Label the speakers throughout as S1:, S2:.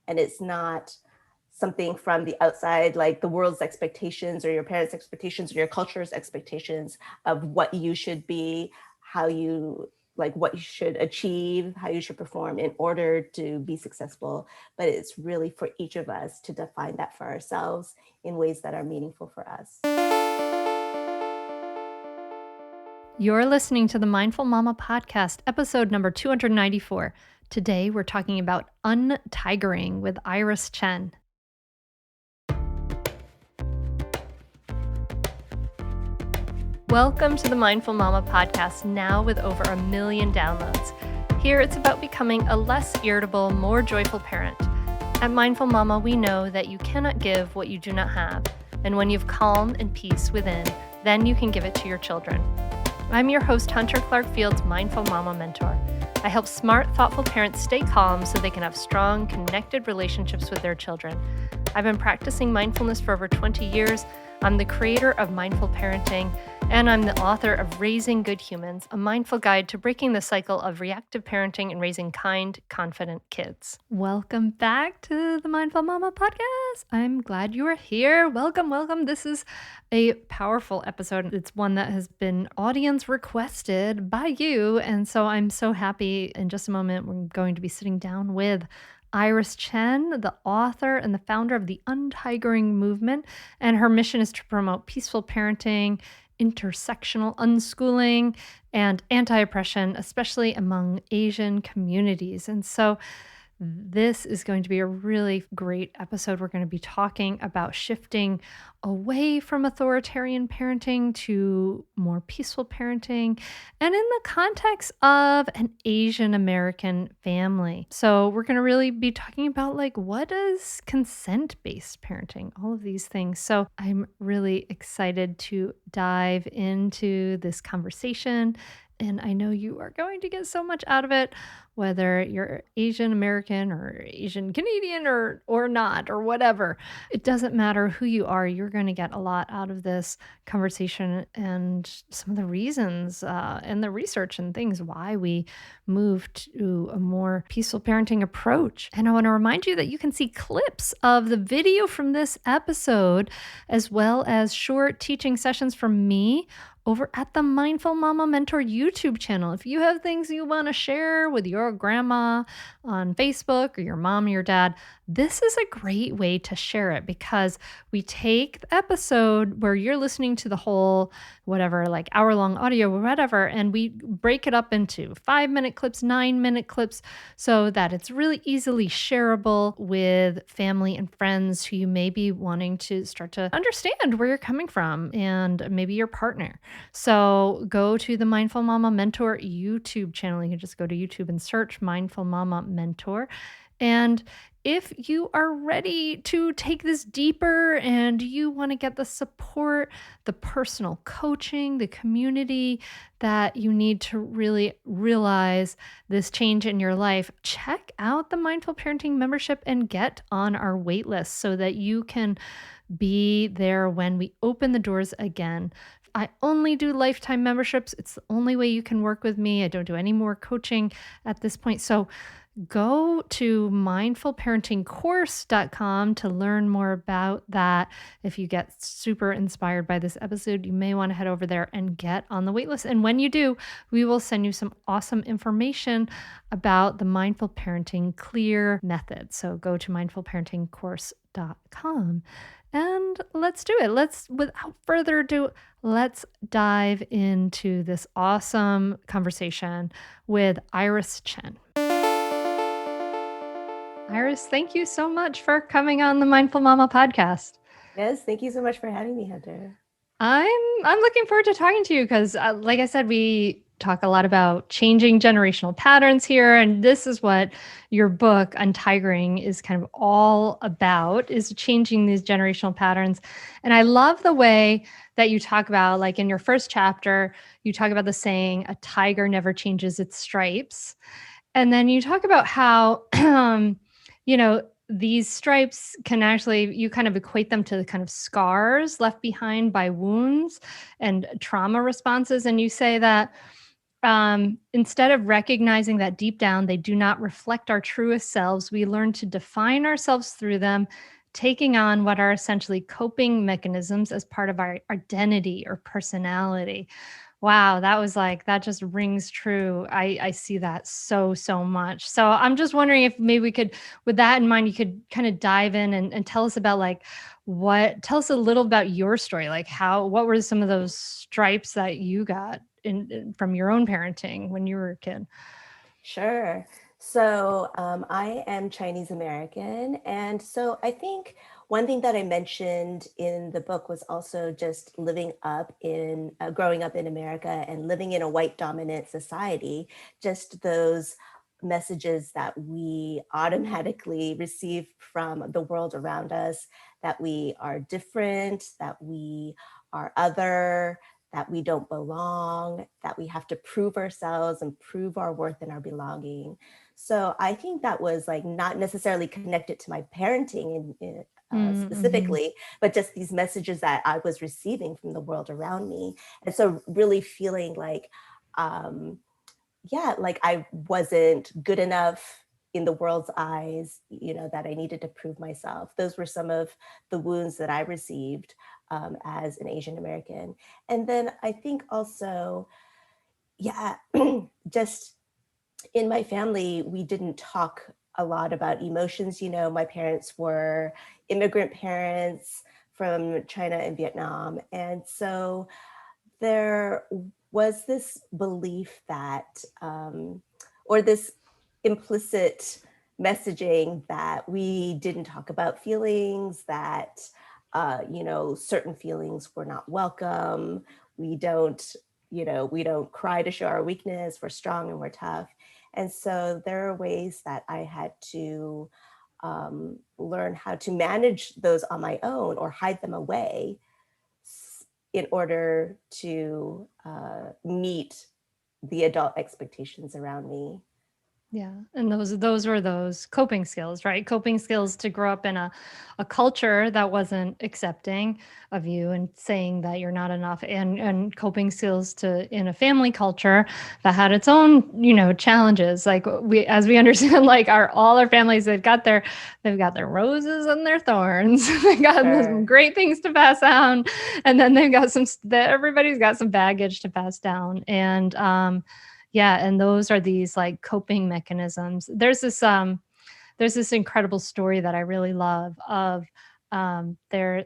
S1: and it's not something from the outside, like the world's expectations or your parents' expectations or your culture's expectations of what you should be, how you like what you should achieve, how you should perform in order to be successful. But it's really for each of us to define that for ourselves in ways that are meaningful for us.
S2: You're listening to the Mindful Mama podcast, episode number 294. Today, we're talking about Untigering with Iris Chen. Welcome to the Mindful Mama podcast, now with over 1 million downloads. Here, it's about becoming a less irritable, more joyful parent. At Mindful Mama, we know that you cannot give what you do not have. And when you've calm and peace within, then you can give it to your children. I'm your host, Hunter Clark-Field's Mindful Mama mentor. I help smart, thoughtful parents stay calm so they can have strong, connected relationships with their children. I've been practicing mindfulness for over 20 years. I'm the creator of Mindful Parenting, and I'm the author of Raising Good Humans, a mindful guide to breaking the cycle of reactive parenting and raising kind, confident kids. Welcome back to the Mindful Mama podcast. I'm glad you are here. Welcome, welcome. This is a powerful episode. It's one that has been audience requested by you, and so I'm so happy. In just a moment, we're going to be sitting down with Iris Chen, the author and the founder of the Untigering movement, and her mission is to promote peaceful parenting, intersectional unschooling, and anti-oppression, especially among Asian communities. And so this is going to be a really great episode. We're going to be talking about shifting away from authoritarian parenting to more peaceful parenting, and in the context of an Asian American family. So we're going to really be talking about what is consent-based parenting, all of these things. So I'm really excited to dive into this conversation. And I know you are going to get so much out of it, whether you're Asian American or Asian Canadian or not, or whatever. It doesn't matter who you are. You're going to get a lot out of this conversation and some of the reasons and the research and things why we moved to a more peaceful parenting approach. And I want to remind you that you can see clips of the video from this episode, as well as short teaching sessions from me over at the Mindful Mama Mentor YouTube channel. If you have things you want to share with your grandma on Facebook or your mom or your dad, this is a great way to share it, because we take the episode where you're listening to the whole, whatever, hour-long audio or whatever, and we break it up into 5-minute clips, 9-minute clips, so that it's really easily shareable with family and friends who you may be wanting to start to understand where you're coming from, and maybe your partner. So go to the Mindful Mama Mentor YouTube channel. You can just go to YouTube and search Mindful Mama Mentor. And if you are ready to take this deeper and you want to get the support, the personal coaching, the community that you need to really realize this change in your life, check out the Mindful Parenting membership and get on our wait list so that you can be there when we open the doors again. I only do lifetime memberships. It's the only way you can work with me. I don't do any more coaching at this point. So go to mindfulparentingcourse.com to learn more about that. If you get super inspired by this episode, you may want to head over there and get on the waitlist. And when you do, we will send you some awesome information about the Mindful Parenting Clear method. So go to mindfulparentingcourse.com and let's do it. Without further ado, let's dive into this awesome conversation with Iris Chen. Iris, thank you so much for coming on the Mindful Mama podcast.
S1: Yes, thank you so much for having me, Hunter.
S2: I'm looking forward to talking to you because, like I said, we talk a lot about changing generational patterns here, and this is what your book Untigering is kind of all about, is changing these generational patterns. And I love the way that you talk about, in your first chapter, you talk about the saying, "A tiger never changes its stripes," and then you talk about how these stripes can actually, you kind of equate them to the kind of scars left behind by wounds and trauma responses. And you say that instead of recognizing that deep down they do not reflect our truest selves, we learn to define ourselves through them, taking on what are essentially coping mechanisms as part of our identity or personality. Wow, that was like, that just rings true. I see that so, so much. So I'm just wondering if maybe we could, with that in mind, you could kind of dive in and tell us about like tell us a little about your story. Like what were some of those stripes that you got from your own parenting when you were a kid?
S1: Sure. So I am Chinese American. And so I think one thing that I mentioned in the book was also just growing up in America and living in a white dominant society, just those messages that we automatically receive from the world around us, that we are different, that we are other, that we don't belong, that we have to prove ourselves and prove our worth and our belonging. So I think that was like not necessarily connected to my parenting
S2: Mm-hmm.
S1: specifically, but just these messages that I was receiving from the world around me. And so really feeling like, like I wasn't good enough in the world's eyes, that I needed to prove myself. Those were some of the wounds that I received as an Asian American. And then I think also, yeah, just in my family, we didn't talk a lot about emotions. My parents were immigrant parents from China and Vietnam. And so there was this belief that, or this implicit messaging that we didn't talk about feelings, that, certain feelings were not welcome. We don't, we don't cry to show our weakness. We're strong and we're tough. And so there are ways that I had to learn how to manage those on my own or hide them away in order to meet the adult expectations around me.
S2: Yeah. And those were those coping skills, right? Coping skills to grow up in a culture that wasn't accepting of you and saying that you're not enough, and coping skills to in a family culture that had its own, challenges. Like as we understand, like all our families, they've got their roses and their thorns. They got some
S1: Sure.
S2: great things to pass down. And then they've got everybody's got some baggage to pass down. And yeah, and those are these like coping mechanisms. There's this incredible story that I really love of there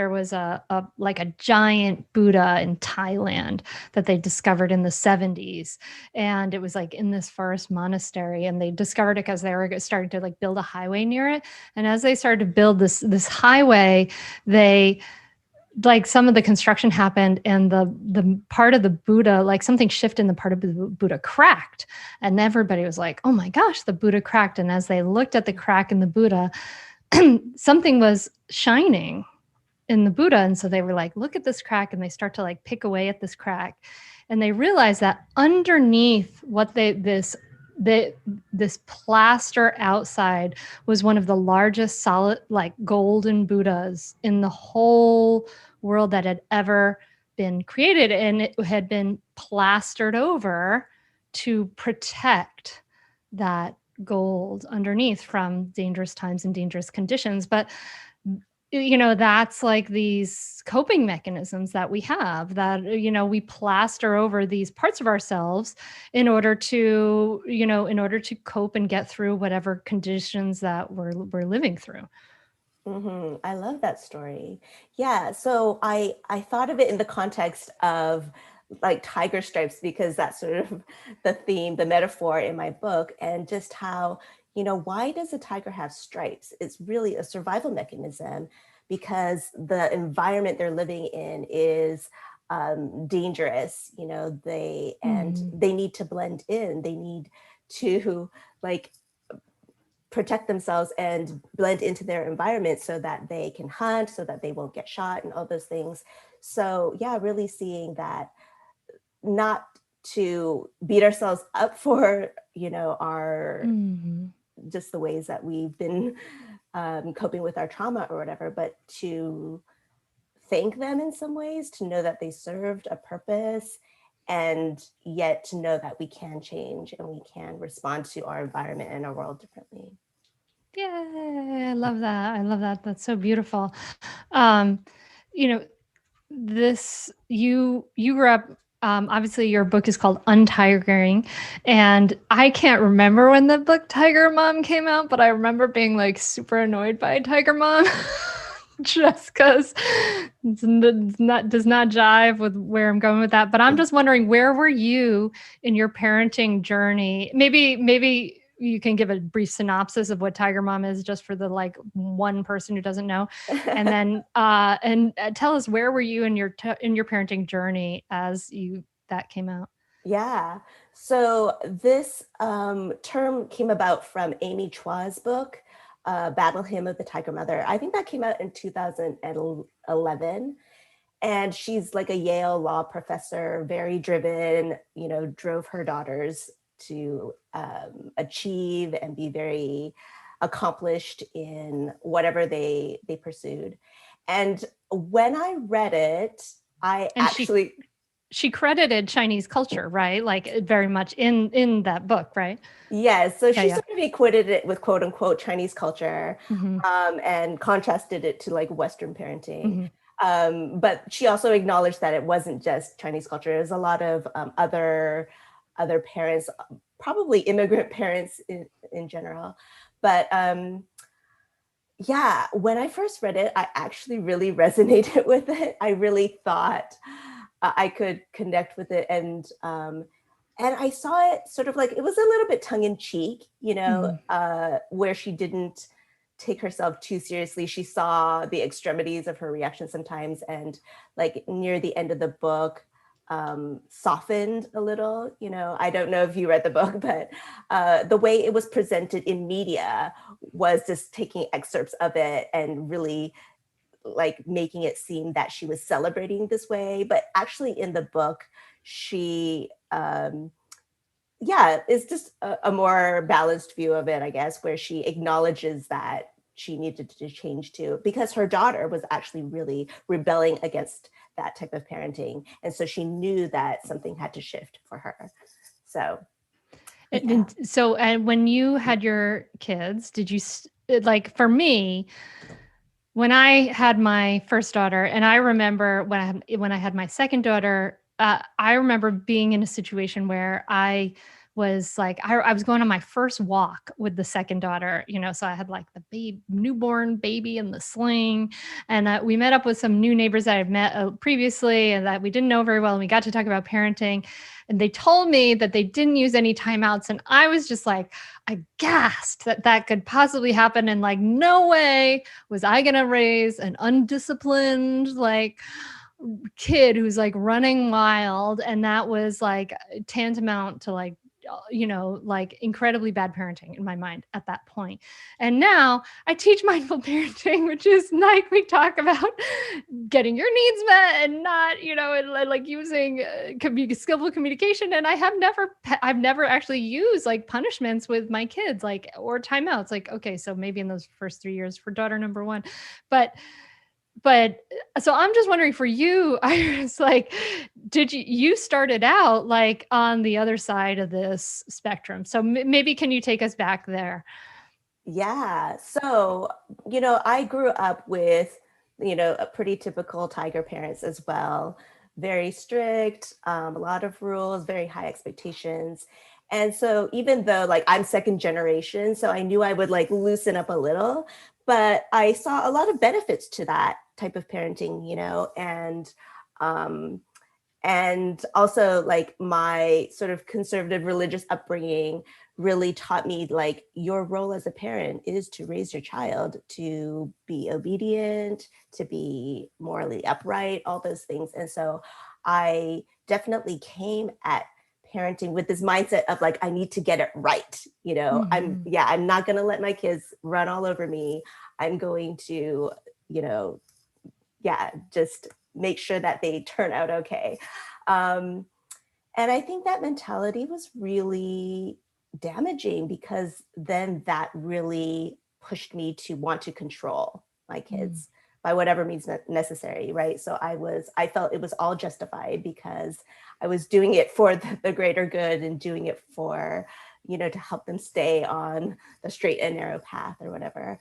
S2: was a like a giant Buddha in Thailand that they discovered in the 70s, and it was like in this forest monastery, and they discovered it because they were starting to like build a highway near it. And as they started to build this highway, they like some of the construction happened, and the part of the Buddha, like something shifted in the part of the Buddha cracked, and everybody was like, oh my gosh, the Buddha cracked. And as they looked at the crack in the Buddha, something was shining in the Buddha. And so they were like, look at this crack, and they start to like pick away at this crack, and they realize that underneath this plaster outside was one of the largest solid like golden Buddhas in the whole world that had ever been created, and it had been plastered over to protect that gold underneath from dangerous times and dangerous conditions. But that's like these coping mechanisms that we have, that we plaster over these parts of ourselves in order to cope and get through whatever conditions that we're living through.
S1: I love that story. Yeah, so I thought of it in the context of like tiger stripes, because that's sort of the theme, the metaphor in my book, and just how, why does a tiger have stripes? It's really a survival mechanism, because the environment they're living in is dangerous. They need to blend in. They need to like protect themselves and blend into their environment so that they can hunt, so that they won't get shot and all those things. So yeah, really seeing that, not to beat ourselves up for, our
S2: Mm-hmm.
S1: just the ways that we've been coping with our trauma or whatever, but to thank them in some ways, to know that they served a purpose, and yet to know that we can change and we can respond to our environment and our world differently.
S2: Yay, I love that. I love that. That's so beautiful. Um, you know, you grew up, obviously your book is called Untigering, and I can't remember when the book Tiger Mom came out, but I remember being like super annoyed by Tiger Mom just because does not jive with where I'm going with that. But I'm just wondering, where were you in your parenting journey? Maybe you can give a brief synopsis of what Tiger Mom is, just for the like one person who doesn't know, and then tell us, where were you in your parenting journey as that came out?
S1: Yeah. So this term came about from Amy Chua's book, Battle Hymn of the Tiger Mother. I think that came out in 2011. And she's like a Yale law professor, very driven, drove her daughters to achieve and be very accomplished in whatever they pursued. And when I read it, I
S2: And
S1: actually
S2: she credited Chinese culture, right? Like very much in that book, right?
S1: Yes, so she
S2: Yeah.
S1: sort of equated it with quote unquote Chinese culture,
S2: Mm-hmm.
S1: and contrasted it to like Western parenting.
S2: Mm-hmm.
S1: But she also acknowledged that it wasn't just Chinese culture. There's a lot of other parents, probably immigrant parents in general. But yeah, when I first read it, I actually really resonated with it. I really thought I could connect with it, and I saw it sort of like it was a little bit tongue in cheek, where she didn't take herself too seriously. She saw the extremities of her reaction sometimes, and like near the end of the book, softened a little. I don't know if you read the book, but the way it was presented in media was just taking excerpts of it and really like making it seem that she was celebrating this way. But actually in the book, she it's just a more balanced view of it, I guess, where she acknowledges that she needed to change too, because her daughter was actually really rebelling against that type of parenting. And so she knew that something had to shift for her. So, yeah.
S2: And when you had your kids, did you, like for me, when I had my first daughter, and I remember when I had my second daughter, I remember being in a situation where I was like, I was going on my first walk with the second daughter, so I had like the newborn baby in the sling, and we met up with some new neighbors that I'd met previously and that we didn't know very well, and we got to talk about parenting, and they told me that they didn't use any timeouts, and I was just like, I gasped that could possibly happen, and like, no way was I going to raise an undisciplined, like, kid who's like running wild. And that was like tantamount to like, like incredibly bad parenting in my mind at that point. And now I teach mindful parenting, which is like, we talk about getting your needs met and not, and like using skillful communication. And I've never actually used like punishments with my kids, like, or timeouts. Like, okay, so maybe in those first 3 years for daughter number one, but so I'm just wondering for you, I was like, did you started out like on the other side of this spectrum? So maybe can you take us back there?
S1: Yeah. So, I grew up with, a pretty typical tiger parents as well. Very strict, a lot of rules, very high expectations. And so even though like I'm second generation, so I knew I would like loosen up a little, but I saw a lot of benefits to that type of parenting, um, and also like my sort of conservative religious upbringing really taught me like your role as a parent is to raise your child to be obedient, to be morally upright, all those things. And so I definitely came at parenting with this mindset of like, I need to get it right. I'm not going to let my kids run all over me. I'm going to, just make sure that they turn out okay. Um, and I think that mentality was really damaging because then that really pushed me to want to control my kids, by whatever means necessary, right? So I felt it was all justified because I was doing it for the greater good and doing it for, to help them stay on the straight and narrow path or whatever.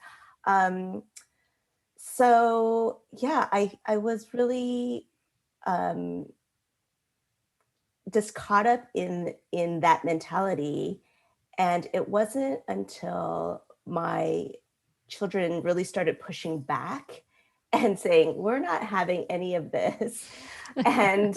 S1: So yeah, I was really just caught up in that mentality. And it wasn't until my children really started pushing back and saying, we're not having any of this. And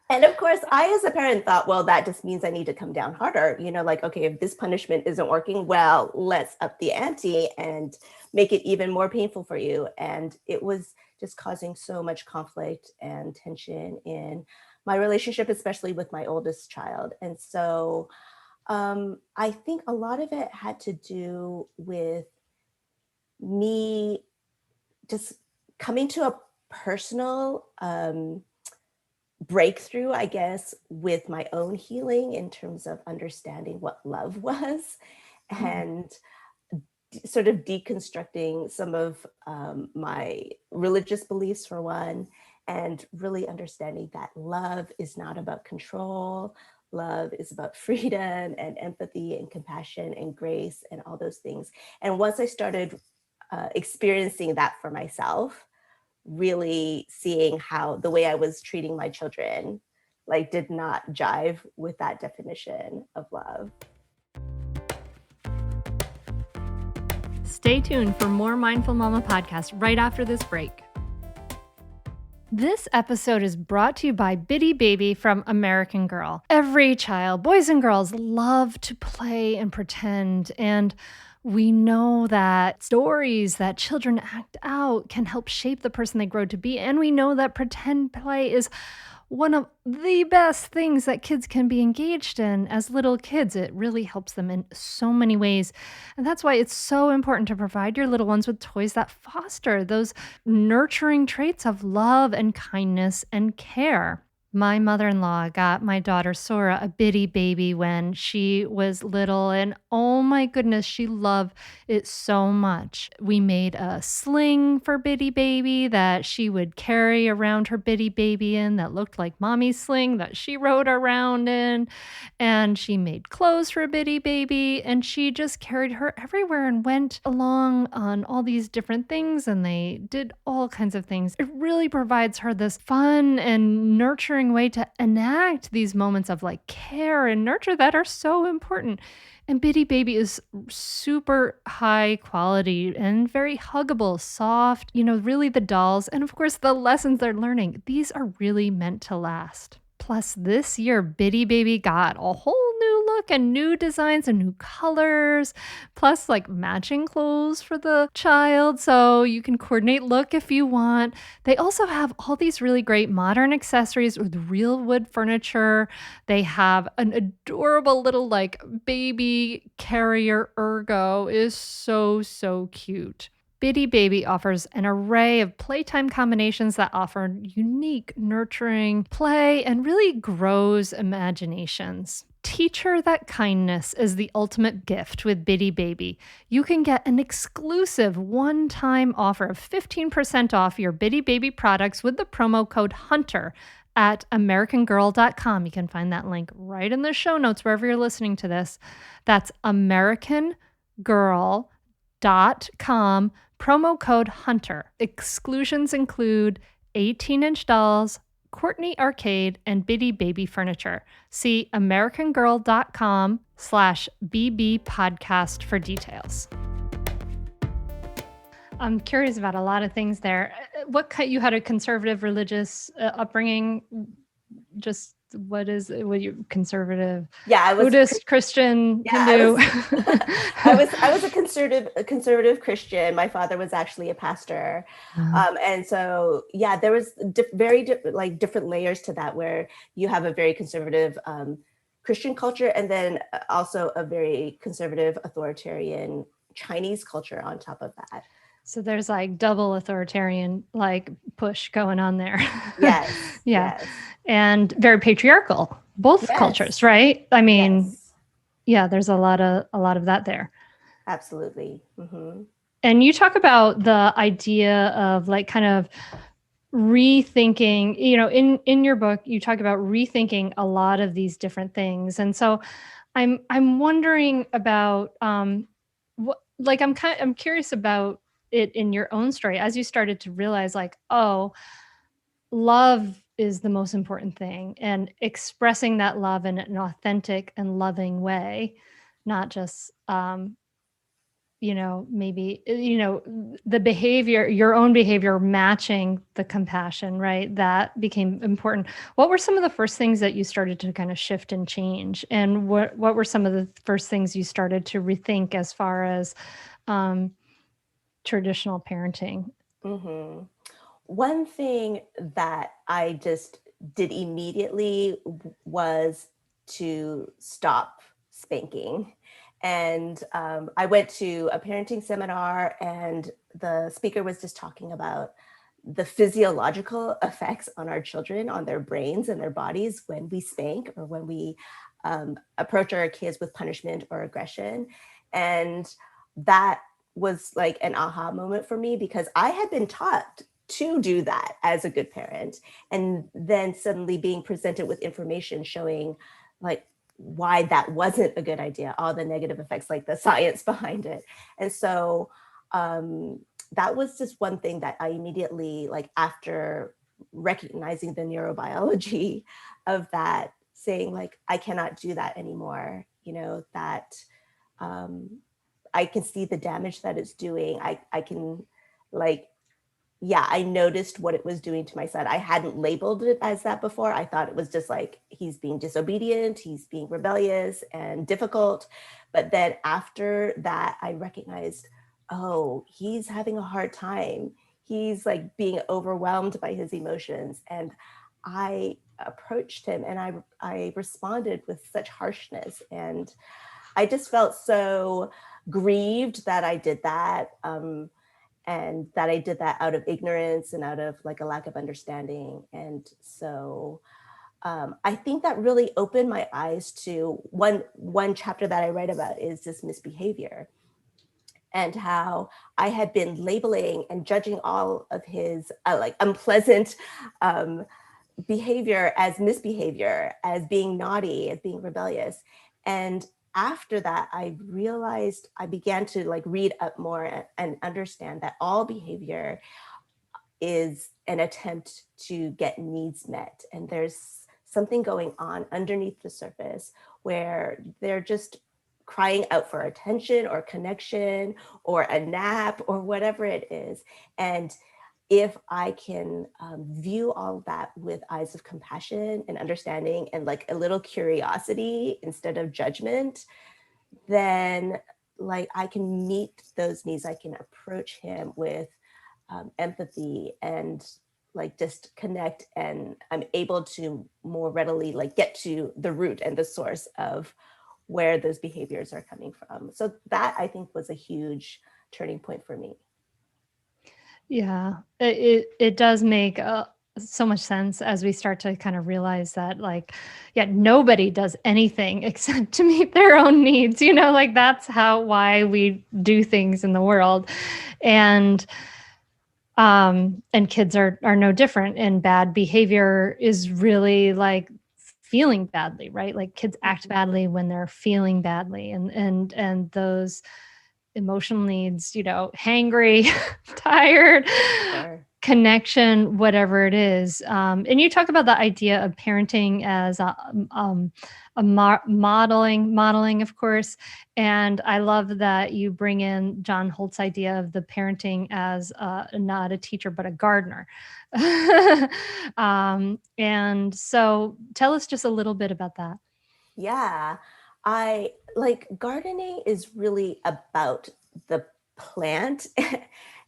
S1: of course, I, as a parent, thought, well, that just means I need to come down harder. Like, okay, if this punishment isn't working, well, let's up the ante and make it even more painful for you. And it was just causing so much conflict and tension in my relationship, especially with my oldest child. And so I think a lot of it had to do with me just coming to a personal breakthrough, I guess, with my own healing in terms of understanding what love was and sort of deconstructing some of my religious beliefs, for one, and really understanding that love is not about control. Love is about freedom and empathy and compassion and grace and all those things. And once I started experiencing that for myself, really seeing how the way I was treating my children did not jive with that definition of love.
S2: Stay tuned for more Mindful Mama podcast right after this break. This episode is brought to you by Bitty Baby from American Girl. Every child, boys and girls, love to play and pretend, and we know that stories that children act out can help shape the person they grow to be, and we know that pretend play is one of the best things that kids can be engaged in as little kids. It really helps them in so many ways. And that's why it's so important to provide your little ones with toys that foster those nurturing traits of love and kindness and care. My mother-in-law got my daughter Sora a Bitty Baby when she was little, and oh my goodness, she loved it so much. We made a sling for Bitty Baby that she would carry around her Bitty Baby in that looked like Mommy's sling that she rode around in, and she made clothes for Bitty Baby, and she just carried her everywhere and went along on all these different things, and they did all kinds of things. It really provides her this fun and nurturing way to enact these moments of care and nurture that are so important. And Bitty Baby is super high quality and very huggable, soft, really the dolls. And of course, the lessons they're learning, these are really meant to last. Plus, this year, Bitty Baby got a whole new look and new designs and new colors, plus matching clothes for the child, so you can coordinate look if you want. They also have all these really great modern accessories with real wood furniture. They have an adorable little baby carrier ergo. It is so, so cute. Bitty Baby offers an array of playtime combinations that offer unique, nurturing play and really grows imaginations. Teach her that kindness is the ultimate gift with Bitty Baby. You can get an exclusive one-time offer of 15% off your Bitty Baby products with the promo code HUNTER at americangirl.com. You can find that link right in the show notes wherever you're listening to this. That's americangirl.com, promo code HUNTER. Exclusions include 18-inch dolls, Courtney Arcade, and Bitty Baby furniture. See americangirl.com/BB podcast for details. I'm curious about a lot of things there. You had a conservative religious upbringing? Just what you conservative?
S1: Yeah, I was
S2: Buddhist, Christian, Hindu.
S1: I was a conservative Christian. My father was actually a pastor, and so there was very different layers to that, where you have a very conservative Christian culture, and then also a very conservative authoritarian Chinese culture on top of that.
S2: So there's double authoritarian push going on there.
S1: Yes.
S2: Yeah.
S1: Yes.
S2: And very patriarchal, both cultures, right? I mean, there's a lot of that there.
S1: Absolutely. Mm-hmm.
S2: And you talk about the idea of like kind of rethinking, in your book, you talk about rethinking a lot of these different things. And so I'm wondering about what, like I'm curious about it in your own story as you started to realize like, oh, love is the most important thing, and expressing that love in an authentic and loving way, not just maybe the behavior, your own behavior matching the compassion, right? That became important. What were some of the first things that you started to kind of shift and change, and what were some of the first things you started to rethink as far as traditional parenting?
S1: Mm-hmm. One thing that I just did immediately was to stop spanking. And I went to a parenting seminar, and the speaker was just talking about the physiological effects on our children, on their brains and their bodies when we spank or when we approach our kids with punishment or aggression. And that was like an aha moment for me, because I had been taught to do that as a good parent, and then suddenly being presented with information showing like why that wasn't a good idea, all the negative effects, like the science behind it. And so that was just one thing that I immediately, like after recognizing the neurobiology of that, saying like, I cannot do that anymore, that I can see the damage that it's doing. I can like, yeah, I noticed what it was doing to my son. I hadn't labeled it as that before. I thought it was just like, he's being disobedient, he's being rebellious and difficult. But then after that, I recognized, oh, he's having a hard time. He's like being overwhelmed by his emotions. And I approached him, and I responded with such harshness. And I just felt so grieved that I did that. And that I did that out of ignorance and out of like a lack of understanding. And so I think that really opened my eyes to one chapter that I write about is this misbehavior, and how I had been labeling and judging all of his like unpleasant behavior as misbehavior, as being naughty, as being rebellious. And after that, I realized, I began to like read up more and understand that all behavior is an attempt to get needs met. And there's something going on underneath the surface where they're just crying out for attention or connection or a nap or whatever it is. And if I can view all of that with eyes of compassion and understanding and like a little curiosity instead of judgment, then like I can meet those needs. I can approach him with empathy and like just connect, and I'm able to more readily like get to the root and the source of where those behaviors are coming from. So that I think was a huge turning point for me.
S2: Yeah, it does make so much sense as we start to kind of realize that, like, yeah, nobody does anything except to meet their own needs. Like that's why we do things in the world, and kids are no different. And bad behavior is really like feeling badly, right? Like kids act badly when they're feeling badly, and those emotional needs, hangry, tired,
S1: Sure.
S2: connection, whatever it is. And you talk about the idea of parenting as modeling, of course. And I love that you bring in John Holt's idea of the parenting as not a teacher, but a gardener. And so tell us just a little bit about that.
S1: Yeah, I like gardening is really about the plant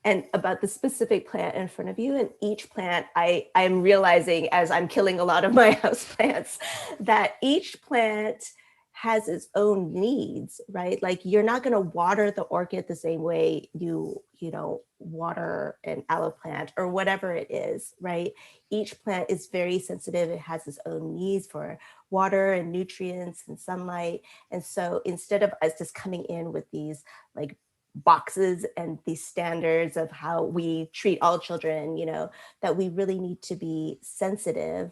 S1: and about the specific plant in front of you. And each plant, I'm realizing as I'm killing a lot of my house plants, that each plant has its own needs, right? Like you're not going to water the orchid the same way you water an aloe plant or whatever it is, right? Each plant is very sensitive. It has its own needs for water and nutrients and sunlight. And so instead of us just coming in with these like boxes and these standards of how we treat all children, that we really need to be sensitive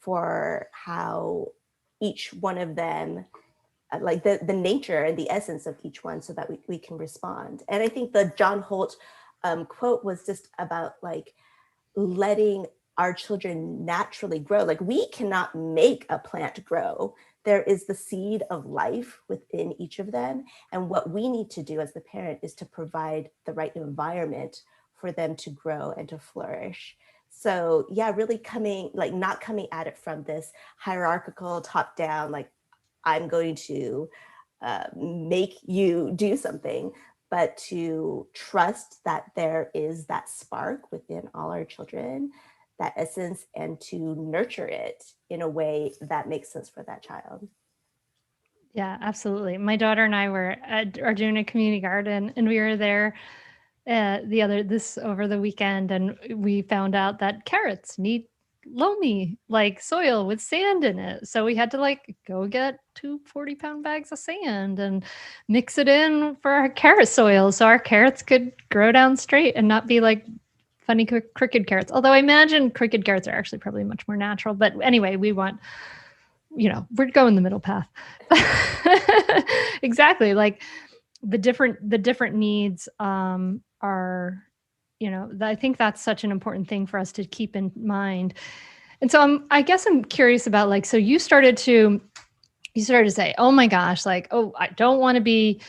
S1: for how each one of them, like the nature and the essence of each one, so that we can respond. And I think the John Holt quote was just about like letting our children naturally grow. Like, we cannot make a plant grow. There is the seed of life within each of them. And what we need to do as the parent is to provide the right environment for them to grow and to flourish. So yeah, really not coming at it from this hierarchical top down, like, I'm going to make you do something, but to trust that there is that spark within all our children, that essence, and to nurture it in a way that makes sense for that child.
S2: Yeah, absolutely. My daughter and I are doing a community garden, and we were there over the weekend, and we found out that carrots need loamy like soil with sand in it. So we had to like go get 2 40-pound bags of sand and mix it in for our carrot soil so our carrots could grow down straight and not be like funny crooked carrots. Although I imagine crooked carrots are actually probably much more natural. But anyway, we're going the middle path. Exactly. Like the different needs are, I think that's such an important thing for us to keep in mind. And so I guess I'm curious about, like, so you started to say, oh my gosh, like, oh, I don't want to be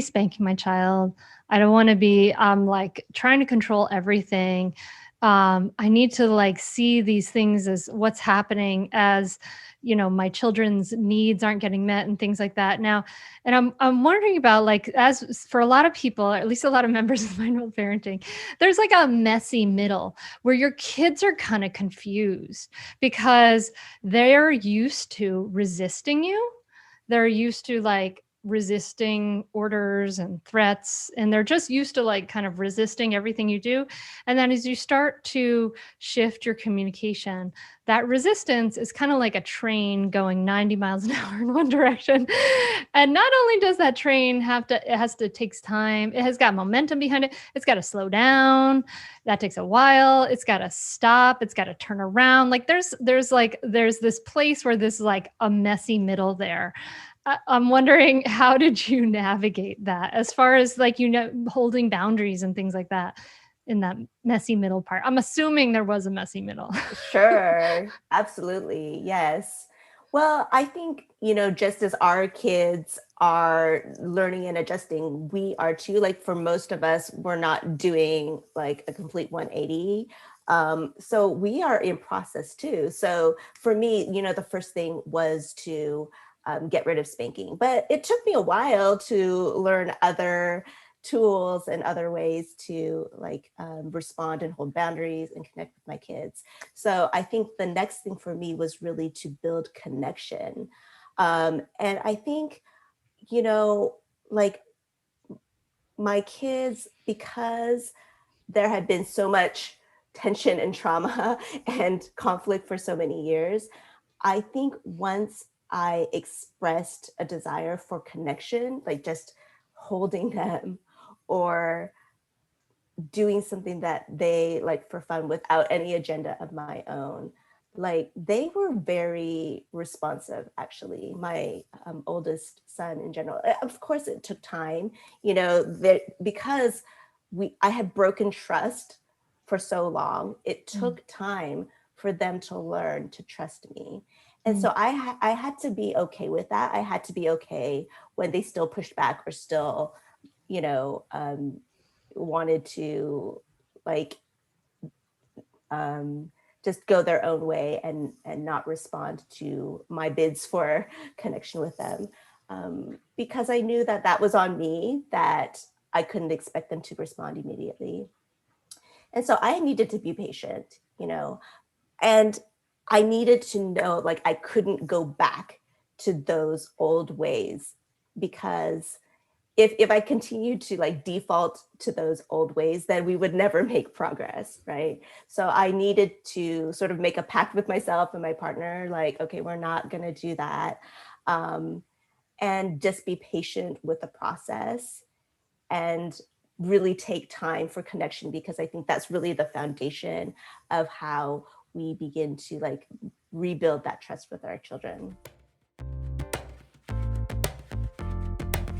S2: spanking my child. I don't want to be like trying to control everything. I need to like see these things as what's happening, as my children's needs aren't getting met and things like that now. And I'm wondering about, like, as for a lot of people, or at least a lot of members of mindful parenting, there's like a messy middle where your kids are kind of confused because they're used to resisting you. They're used to like resisting orders and threats, and they're just used to like kind of resisting everything you do. And then as you start to shift your communication, that resistance is kind of like a train going 90 miles an hour in one direction. And not only does that train takes time, it has got momentum behind it, it's got to slow down. That takes a while. It's got to stop. It's got to turn around. Like there's this place where there's like a messy middle there. I'm wondering, how did you navigate that as far as like, holding boundaries and things like that in that messy middle part? I'm assuming there was a messy middle.
S1: Sure. Absolutely. Yes. Well, I think, just as our kids are learning and adjusting, we are too. Like, for most of us, we're not doing like a complete 180. So we are in process too. So for me, the first thing was to get rid of spanking. But it took me a while to learn other tools and other ways to like respond and hold boundaries and connect with my kids. So I think the next thing for me was really to build connection. And I think, like, my kids, because there had been so much tension and trauma and conflict for so many years, I think once I expressed a desire for connection, like just holding them or doing something that they like for fun without any agenda of my own, like they were very responsive, actually. My oldest son in general. Of course, it took time, because I had broken trust for so long. It took time for them to learn to trust me. And so I had to be okay with that. I had to be okay when they still pushed back or still, wanted to like just go their own way and not respond to my bids for connection with them. Because I knew that was on me, that I couldn't expect them to respond immediately. And so I needed to be patient, and I needed to know, like, I couldn't go back to those old ways, because if I continued to like default to those old ways, then we would never make progress, right? So I needed to sort of make a pact with myself and my partner, like, okay, we're not going to do that. And just be patient with the process. and really take time for connection, because I think that's really the foundation of how we begin to like rebuild that trust with our children.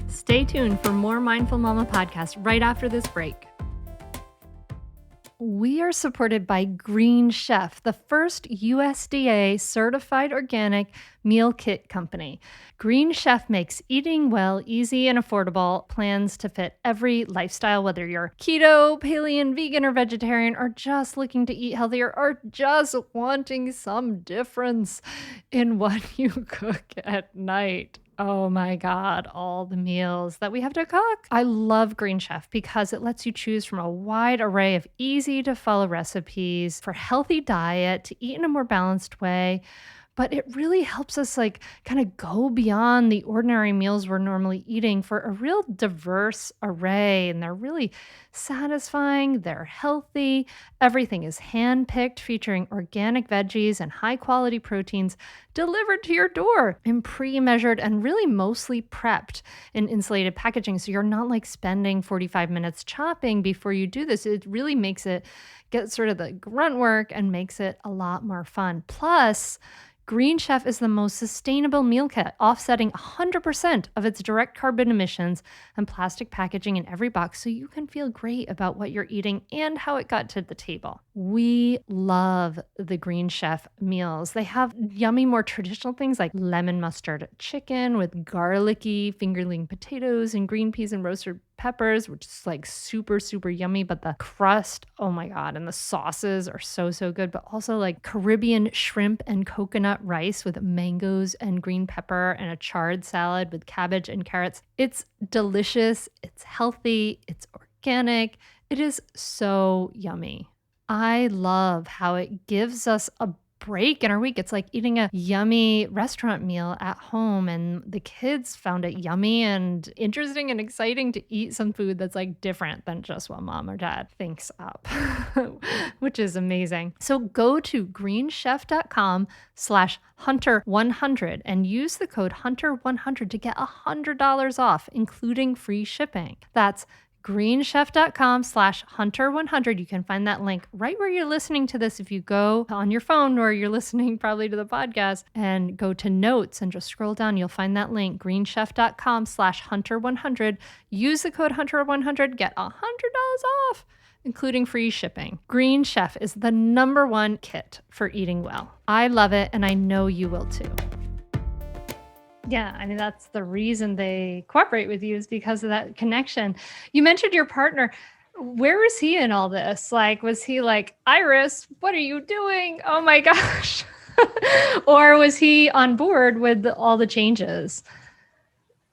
S2: Stay tuned for more Mindful Mama podcast right after this break. We are supported by Green Chef, the first USDA certified organic meal kit company. Green Chef makes eating well easy and affordable plans to fit every lifestyle, whether you're keto, paleo, vegan, or vegetarian, or just looking to eat healthier, or just wanting some difference in what you cook at night. Oh my God, all the meals that we have to cook. I love Green Chef because it lets you choose from a wide array of easy to follow recipes for healthy diet to eat in a more balanced way. But it really helps us like kind of go beyond the ordinary meals we're normally eating for a real diverse array. And they're really satisfying. They're healthy. Everything is handpicked, featuring organic veggies and high quality proteins delivered to your door in pre-measured and really mostly prepped in insulated packaging. So you're not like spending 45 minutes chopping before you do this. It really makes it get sort of the grunt work and makes it a lot more fun. Plus, Green Chef is the most sustainable meal kit, offsetting 100% of its direct carbon emissions and plastic packaging in every box, so you can feel great about what you're eating and how it got to the table. We love the Green Chef meals. They have yummy, more traditional things like lemon mustard chicken with garlicky fingerling potatoes and green peas and roasted peppers, which is like super, super yummy. But the crust, oh my God, and the sauces are so, so good. But also like Caribbean shrimp and coconut rice with mangoes and green pepper, and a chard salad with cabbage and carrots. It's delicious. It's healthy. It's organic. It is so yummy. I love how it gives us a break in our week. It's like eating a yummy restaurant meal at home, and the kids found it yummy and interesting and exciting to eat some food that's like different than just what mom or dad thinks up, which is amazing. So go to greenchef.com/hunter100 and use the code hunter100 to get $100 off, including free shipping. That's greenchef.com/hunter100. You can find that link right where you're listening to this. If you go on your phone, or you're listening probably to the podcast, and go to notes and just scroll down, you'll find that link, greenchef.com/hunter100. Use the code hunter100, get $100 off, including free shipping. Green Chef is the #1 kit for eating well. I love it, and I know you will too. Yeah, I mean, that's the reason they cooperate with you, is because of that connection. You mentioned your partner. Where was he in all this? Like, was he like, Iris, what are you doing? Oh my gosh. Or was he on board with all the changes?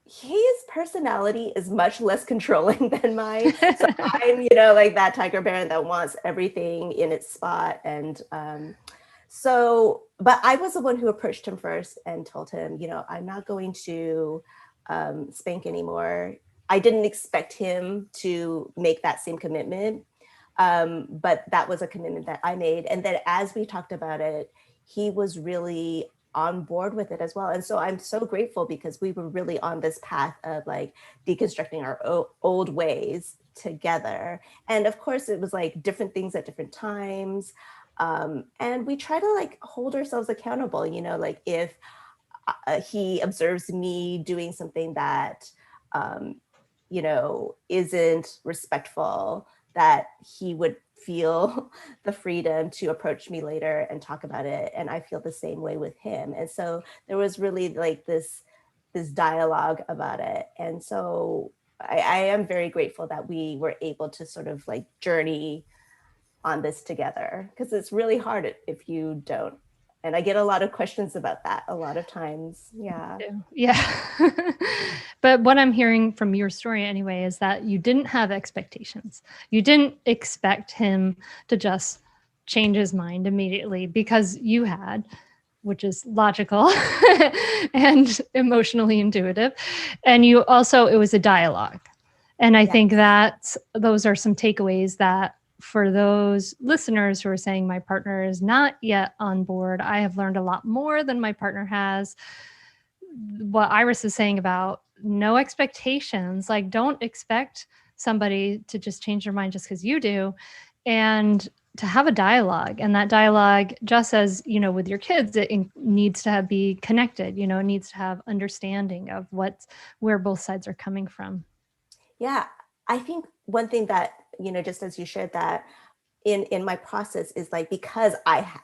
S1: His personality is much less controlling than mine. So I'm, like that tiger parent that wants everything in its spot. And but I was the one who approached him first and told him, I'm not going to spank anymore. I didn't expect him to make that same commitment. But that was a commitment that I made. And then as we talked about it, he was really on board with it as well. And so I'm so grateful, because we were really on this path of like deconstructing our old ways together. And of course, it was like different things at different times. And we try to like hold ourselves accountable, like if he observes me doing something that, isn't respectful, that he would feel the freedom to approach me later and talk about it. And I feel the same way with him. And so there was really like this dialogue about it. And so I am very grateful that we were able to sort of like journey on this together, because it's really hard if you don't. And I get a lot of questions about that a lot of times. Yeah.
S2: But what I'm hearing from your story anyway is that you didn't have expectations. You didn't expect him to just change his mind immediately, because you had, which is logical and emotionally intuitive. And you also, it was a dialogue. And I think that those are some takeaways that, for those listeners who are saying my partner is not yet on board, I have learned a lot more than my partner has. What Iris is saying about no expectations, like don't expect somebody to just change their mind just because you do, and to have a dialogue. And that dialogue, just as with your kids, it needs to be connected. It needs to have understanding of where both sides are coming from.
S1: Yeah, I think one thing that, just as you shared that, in my process is like, because I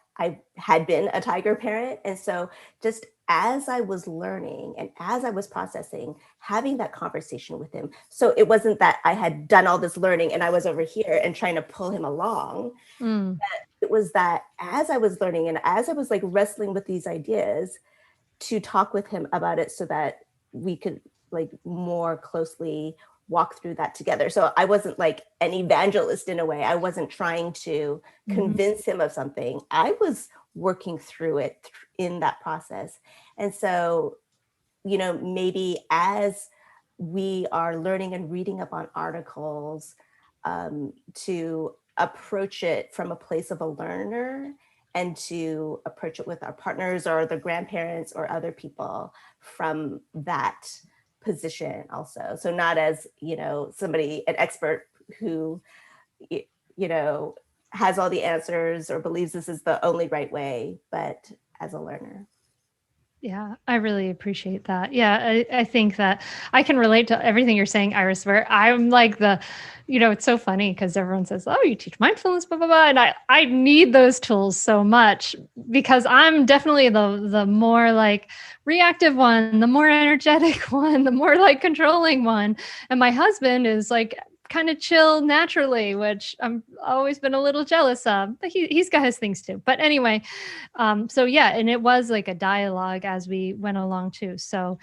S1: had been a tiger parent, and so just as I was learning and as I was processing, having that conversation with him, so it wasn't that I had done all this learning and I was over here and trying to pull him along. It was that as I was learning and as I was like wrestling with these ideas, to talk with him about it so that we could like more closely walk through that together. So I wasn't like an evangelist in a way. I wasn't trying to convince him of something. I was working through it in that process. And so, maybe as we are learning and reading up on articles, to approach it from a place of a learner and to approach it with our partners or the grandparents or other people from that position also. So not as, somebody, an expert who, has all the answers or believes this is the only right way, but as a learner.
S2: Yeah, I really appreciate that. Yeah, I think that I can relate to everything you're saying, Iris, where I'm like it's so funny because everyone says, oh, you teach mindfulness, blah, blah, blah. And I need those tools so much because I'm definitely the more like reactive one, the more energetic one, the more like controlling one. And my husband is like kind of chill naturally, which I'm always been a little jealous of, but he's got his things too. But anyway, so yeah, and it was like a dialogue as we went along too. So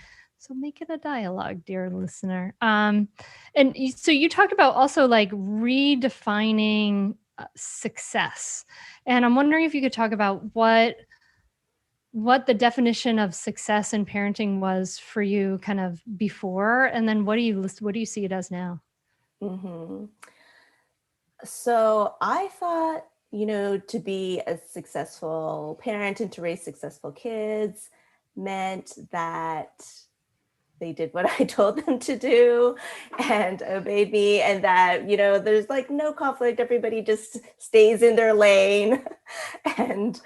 S2: make it a dialogue, dear listener. So you talk about also like redefining success. And I'm wondering if you could talk about what the definition of success in parenting was for you kind of before, and then what do you see it as now?
S1: Mm-hmm. So I thought, to be a successful parent and to raise successful kids meant that they did what I told them to do and obeyed me, and that, there's like no conflict. Everybody just stays in their lane. and,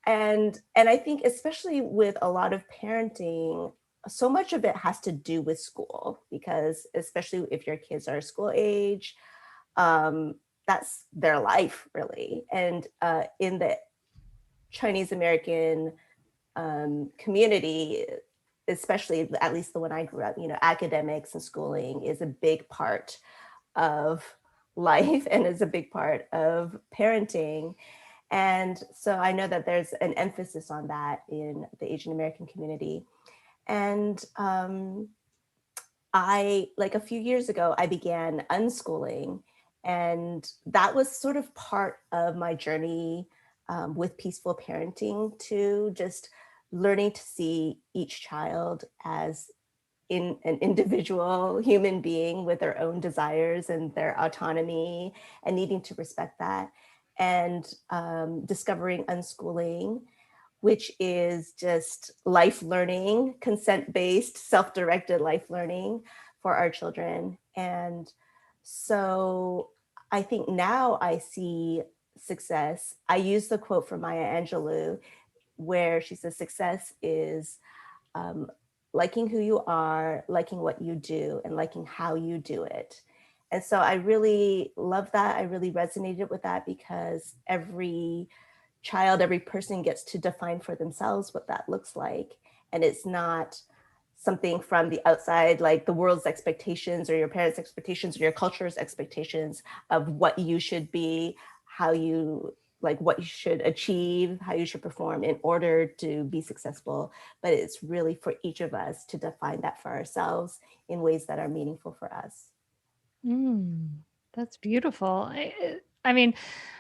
S1: and I think especially with a lot of parenting, so much of it has to do with school, because especially if your kids are school age, that's their life really. And in the Chinese American community, especially at least the one I grew up, academics and schooling is a big part of life and is a big part of parenting. And so I know that there's an emphasis on that in the Asian American community. And I, like a few years ago, I began unschooling. And that was sort of part of my journey with peaceful parenting, to just learning to see each child as in an individual human being with their own desires and their autonomy, and needing to respect that. And discovering unschooling, which is just life learning, consent-based, self-directed life learning for our children. And so I think now I see success. I use the quote from Maya Angelou where she says, success is liking who you are, liking what you do, and liking how you do it. And so I really love that. I really resonated with that, because every child, every person gets to define for themselves what that looks like. And it's not something from the outside, like the world's expectations or your parents' expectations or your culture's expectations of what you should be, how you, like what you should achieve, how you should perform in order to be successful. But it's really for each of us to define that for ourselves in ways that are meaningful for us.
S2: That's beautiful. I mean,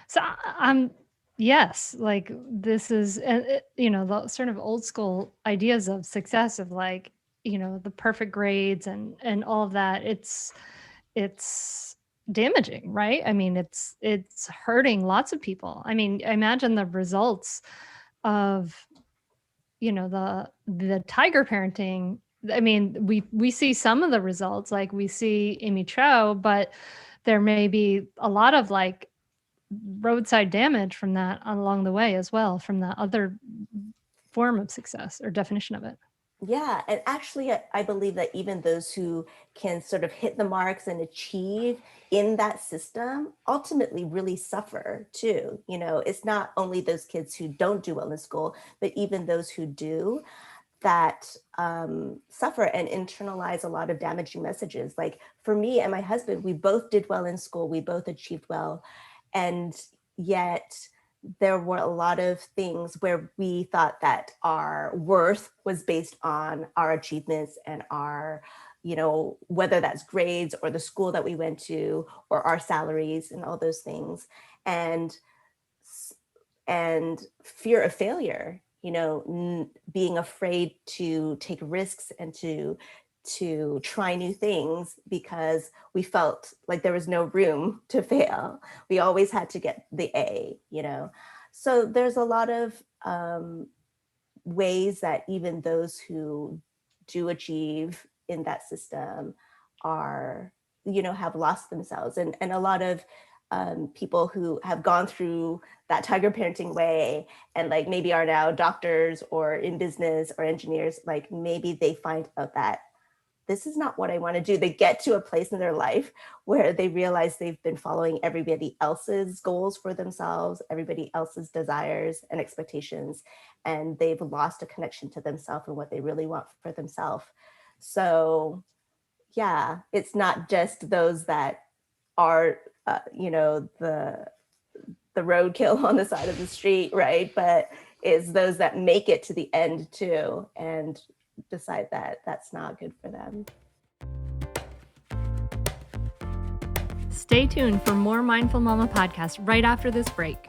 S2: so I'm yes, like this is the sort of old school ideas of success of like the perfect grades and all of that. It's damaging, right? I mean, it's hurting lots of people. I mean, imagine the results of the tiger parenting I mean, we see some of the results, like we see Amy Chow, but there may be a lot of like roadside damage from that along the way as well, from the other form of success or definition of it.
S1: Yeah, and actually, I believe that even those who can sort of hit the marks and achieve in that system ultimately really suffer too. You know, it's not only those kids who don't do well in school, but even those who do that suffer and internalize a lot of damaging messages. Like for me and my husband, we both did well in school, we both achieved well, and yet there were a lot of things where we thought that our worth was based on our achievements and our, you know, whether that's grades or the school that we went to or our salaries and all those things. And fear of failure, you know, being afraid to take risks and to try new things because we felt like there was no room to fail. We always had to get the A, you know. So there's a lot of ways that even those who do achieve in that system are, you know, have lost themselves. And a lot of people who have gone through that tiger parenting way and like maybe are now doctors or in business or engineers, like maybe they find out that this is not what I want to do. They get to a place in their life where they realize they've been following everybody else's goals for themselves, everybody else's desires and expectations, and they've lost a connection to themselves and what they really want for themselves. So yeah, it's not just those that are, you know, the roadkill on the side of the street, right? But it's those that make it to the end too and decide that that's not good for them.
S2: Stay tuned for more Mindful Mama podcast right after this break.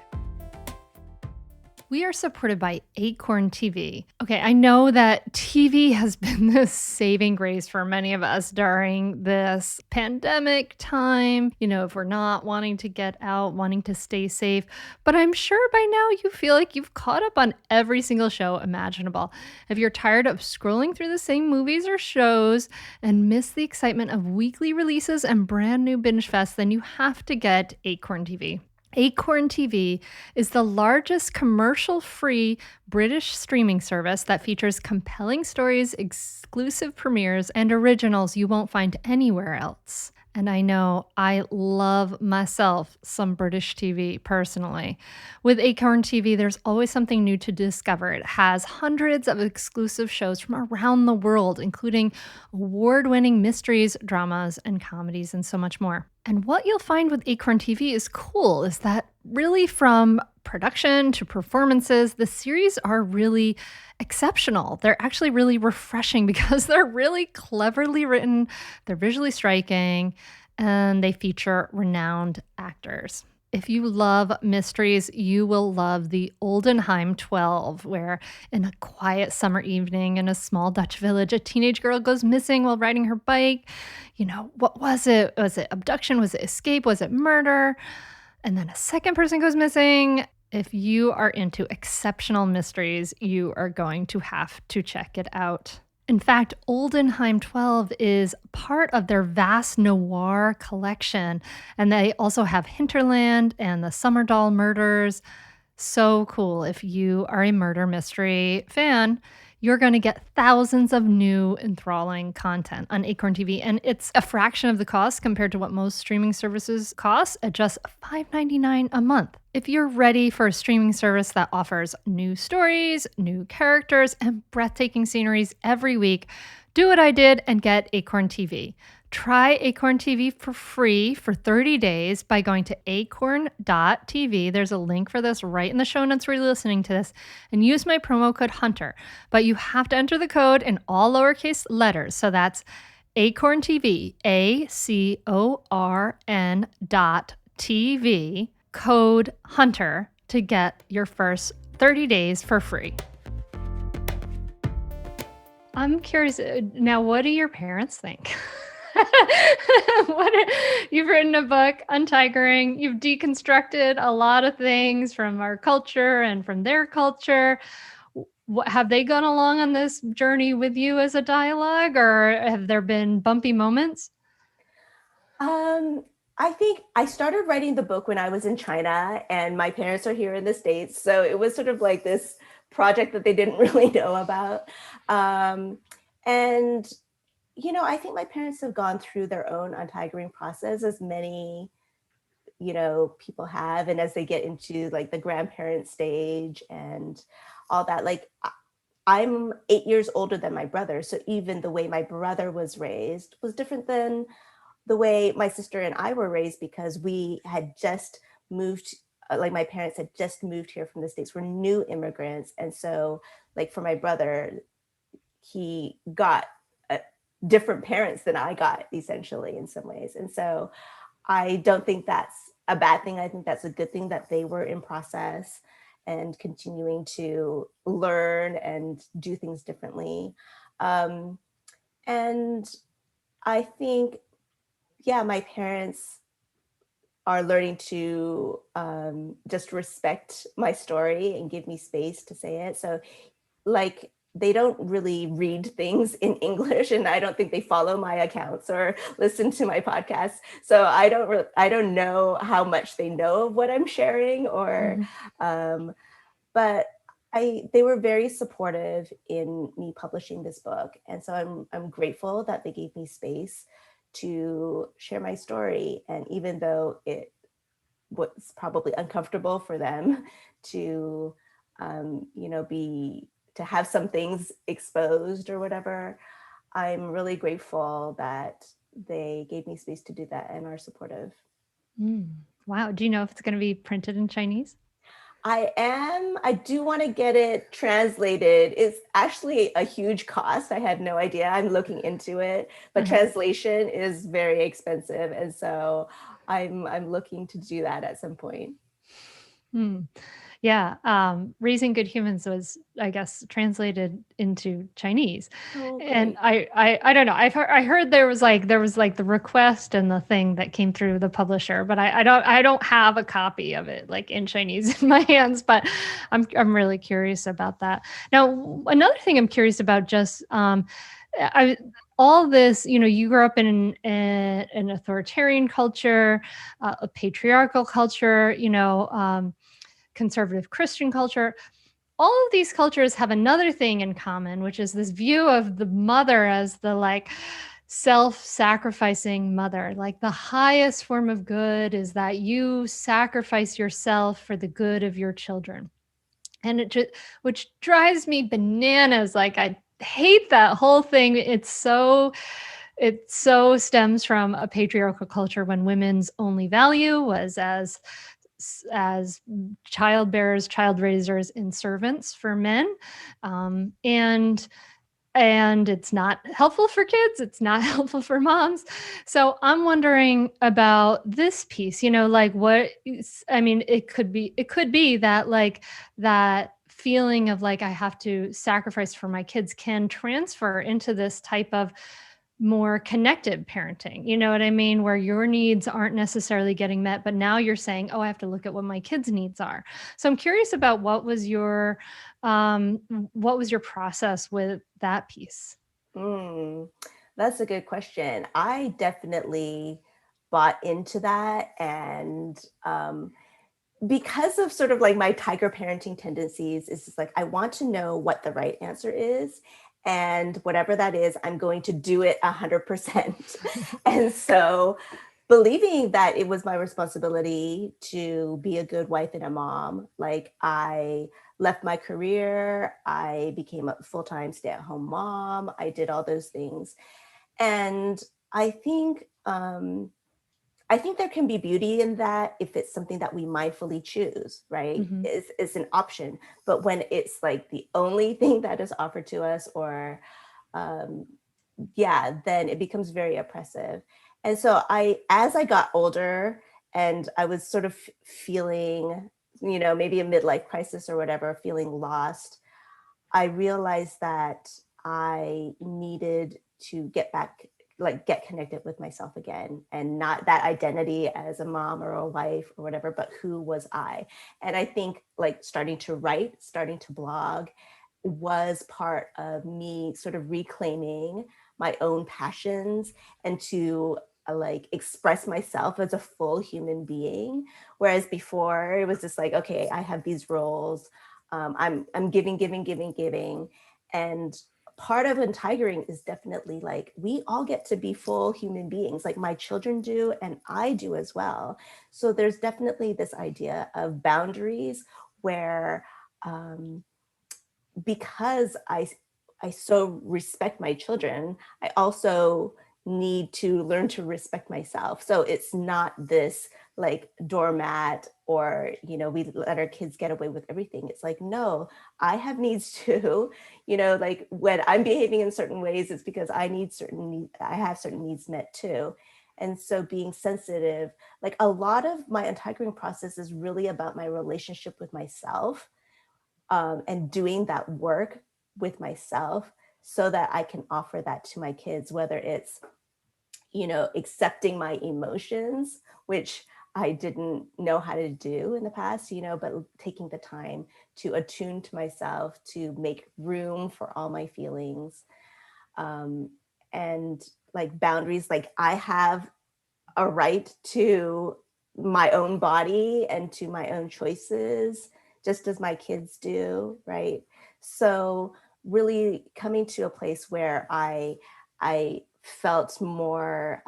S2: We are supported by Acorn TV. Okay, I know that TV has been this saving grace for many of us during this pandemic time. You know, if we're not wanting to get out, wanting to stay safe. But I'm sure by now you feel like you've caught up on every single show imaginable. If you're tired of scrolling through the same movies or shows and miss the excitement of weekly releases and brand new binge fests, then you have to get Acorn TV. Acorn TV is the largest commercial-free British streaming service that features compelling stories, exclusive premieres, and originals you won't find anywhere else. And I know I love myself some British TV personally. With Acorn TV, there's always something new to discover. It has hundreds of exclusive shows from around the world, including award-winning mysteries, dramas, and comedies, and so much more. And what you'll find with Acorn TV is cool is that really from production to performances, the series are really exceptional. They're actually really refreshing because they're really cleverly written, they're visually striking, and they feature renowned actors. If you love mysteries, you will love the Oldenheim 12, where in a quiet summer evening in a small Dutch village, a teenage girl goes missing while riding her bike. You know, what was it? Was it abduction? Was it escape? Was it murder? And then a second person goes missing. If you are into exceptional mysteries, you are going to have to check it out. In fact, Oldenheim 12 is part of their vast noir collection, and they also have Hinterland and the Summerdoll Murders. So cool. If you are a murder mystery fan, you're going to get thousands of new enthralling content on Acorn TV, and it's a fraction of the cost compared to what most streaming services cost at just $5.99 a month. If you're ready for a streaming service that offers new stories, new characters, and breathtaking sceneries every week, do what I did and get Acorn TV. Try Acorn TV for free for 30 days by going to acorn.tv. There's a link for this right in the show notes where you're listening to this, and use my promo code HUNTER. But you have to enter the code in all lowercase letters. So that's Acorn TV, ACORN.TV, code HUNTER to get your first 30 days for free. I'm curious, now what do your parents think? You've written a book, Untigering. You've deconstructed a lot of things from our culture and from their culture. have they gone along on this journey with you as a dialogue, or have there been bumpy moments?
S1: I think I started writing the book when I was in China, and my parents are here in the States. So it was sort of like this project that they didn't really know about. And, I think my parents have gone through their own untigering process, as many, people have. And as they get into like the grandparent stage and all that, like I'm 8 years older than my brother. So even the way my brother was raised was different than the way my sister and I were raised, because we had just moved, like my parents had just moved here from the States. We're new immigrants. And so like for my brother, he got different parents than I got, essentially, in some ways. And so I don't think that's a bad thing. I think that's a good thing that they were in process and continuing to learn and do things differently. And I think, yeah, my parents are learning to just respect my story and give me space to say it. So like they don't really read things in English, and I don't think they follow my accounts or listen to my podcasts. So I don't know how much they know of what I'm sharing, or but they were very supportive in me publishing this book. And so I'm grateful that they gave me space to share my story. And even though it was probably uncomfortable for them to be to have some things exposed or whatever, I'm really grateful that they gave me space to do that and are supportive.
S2: Wow. Do you know if it's going to be printed in Chinese?
S1: I do want to get it translated. It's actually a huge cost. I had no idea. I'm looking into it, but translation is very expensive. And so I'm looking to do that at some point.
S2: Yeah. Raising Good Humans was, I guess, translated into Chinese.
S1: Oh,
S2: And
S1: great.
S2: I don't know. I heard there was like the request and the thing that came through the publisher, but I don't have a copy of it like in Chinese in my hands, but I'm really curious about that. Now, another thing I'm curious about, just all this, you grew up in an authoritarian culture, a patriarchal culture, conservative Christian culture. All of these cultures have another thing in common, which is this view of the mother as the like self-sacrificing mother. Like the highest form of good is that you sacrifice yourself for the good of your children. And which drives me bananas. Like I hate that whole thing. It so stems from a patriarchal culture when women's only value was as child bearers, child raisers, and servants for men. And it's not helpful for kids. It's not helpful for moms. So I'm wondering about this piece, like it could be that like that feeling of like I have to sacrifice for my kids can transfer into this type of more connected parenting. You know what I mean? Where your needs aren't necessarily getting met, but now you're saying, oh, I have to look at what my kids' needs are. So I'm curious about what was your process with that piece?
S1: That's a good question. I definitely bought into that. And because of sort of like my tiger parenting tendencies, is just like, I want to know what the right answer is. And whatever that is, I'm going to do it 100%. And so believing that it was my responsibility to be a good wife and a mom, like I left my career, I became a full-time stay-at-home mom, I did all those things. And I think there can be beauty in that if it's something that we mindfully choose, right? It's an option. But when it's like the only thing that is offered to us, or then it becomes very oppressive. And so as I got older and I was sort of feeling, maybe a midlife crisis or whatever, feeling lost, I realized that I needed to get connected with myself again, and not that identity as a mom or a wife or whatever, but who was I? And I think like starting to write, starting to blog was part of me sort of reclaiming my own passions and to like express myself as a full human being. Whereas before it was just like, okay, I have these roles. I'm giving. And part of Untigering is definitely like, we all get to be full human beings, like my children do, and I do as well. So there's definitely this idea of boundaries where, because I so respect my children, I also need to learn to respect myself. So it's not this like doormat, or we let our kids get away with everything. It's like, no, I have needs too. Like when I'm behaving in certain ways, it's because I have certain needs met too. And so being sensitive, like a lot of my untigering process is really about my relationship with myself, and doing that work with myself so that I can offer that to my kids, whether it's, accepting my emotions, which I didn't know how to do in the past, but taking the time to attune to myself, to make room for all my feelings. Um, and like boundaries, like I have a right to my own body and to my own choices, just as my kids do, right? So really coming to a place where I felt more,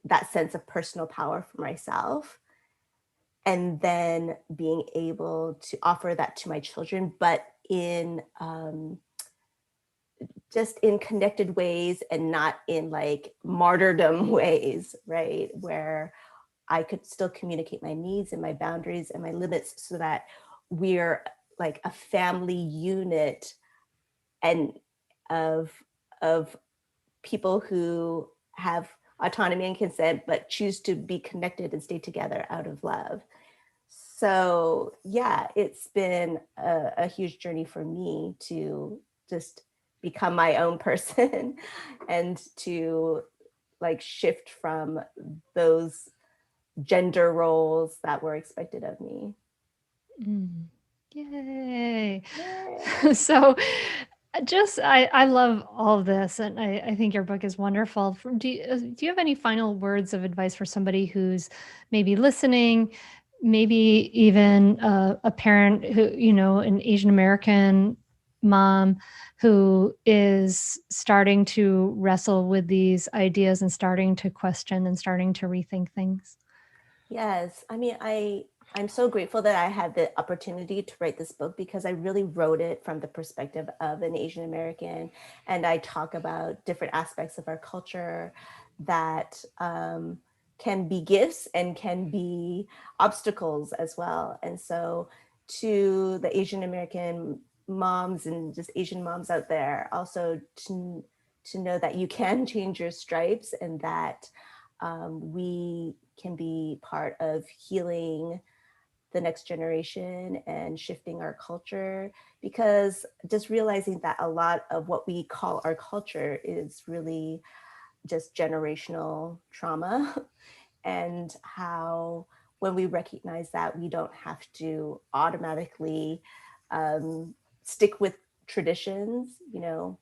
S1: that sense of personal power for myself, and then being able to offer that to my children, but in, just in connected ways and not in like martyrdom ways, right? Where I could still communicate my needs and my boundaries and my limits so that we're like a family unit, and of of people who have autonomy and consent but choose to be connected and stay together out of love. So yeah, it's been a huge journey for me to just become my own person and to like shift from those gender roles that were expected of me.
S2: Yay.
S1: Yay.
S2: So I love all of this, and I think your book is wonderful. Do you have any final words of advice for somebody who's maybe listening, maybe even a parent who, an Asian American mom who is starting to wrestle with these ideas and starting to question and starting to rethink things?
S1: Yes, I mean, I'm so grateful that I had the opportunity to write this book, because I really wrote it from the perspective of an Asian American, and I talk about different aspects of our culture that, can be gifts and can be obstacles as well. And so, to the Asian American moms and just Asian moms out there, also to know that you can change your stripes, and that, we can be part of healing the next generation and shifting our culture, because just realizing that a lot of what we call our culture is really just generational trauma and how, when we recognize that, we don't have to automatically, stick with traditions,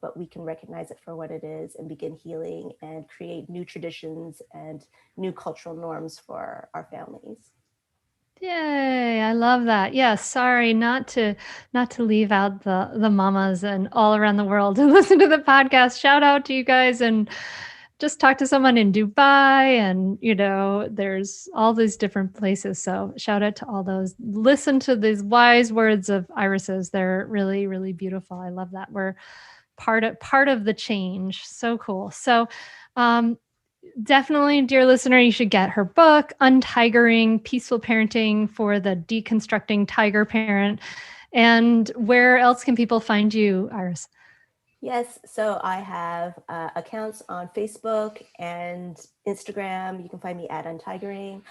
S1: but we can recognize it for what it is and begin healing and create new traditions and new cultural norms for our families.
S2: Yay, I love that. Yeah, sorry not to leave out the mamas and all around the world who listen to the podcast. Shout out to you guys, and just talk to someone in Dubai, and there's all these different places. So shout out to all those. Listen to these wise words of Iris's. They're really, really beautiful. I love that. We're part of the change. So cool. So um definitely, dear listener, you should get her book, Untigering, Peaceful Parenting for the Deconstructing Tiger Parent. And where else can people find you, Iris?
S1: Yes, so I have accounts on Facebook and Instagram. You can find me at Untigering.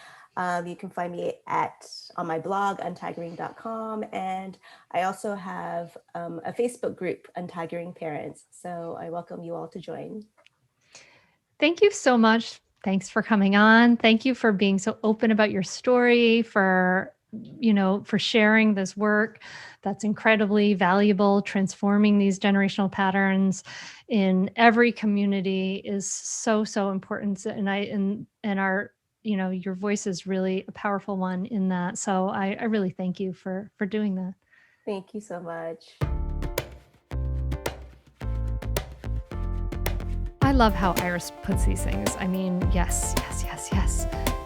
S1: You can find me on my blog, untigering.com. And I also have a Facebook group, Untigering Parents. So I welcome you all to join.
S2: Thank you so much. Thanks for coming on. Thank you for being so open about your story, for for sharing this work that's incredibly valuable. Transforming these generational patterns in every community is so, so important. And our, your voice is really a powerful one in that. So I really thank you for doing that.
S1: Thank you so much.
S2: I love how Iris puts these things. I mean, yes.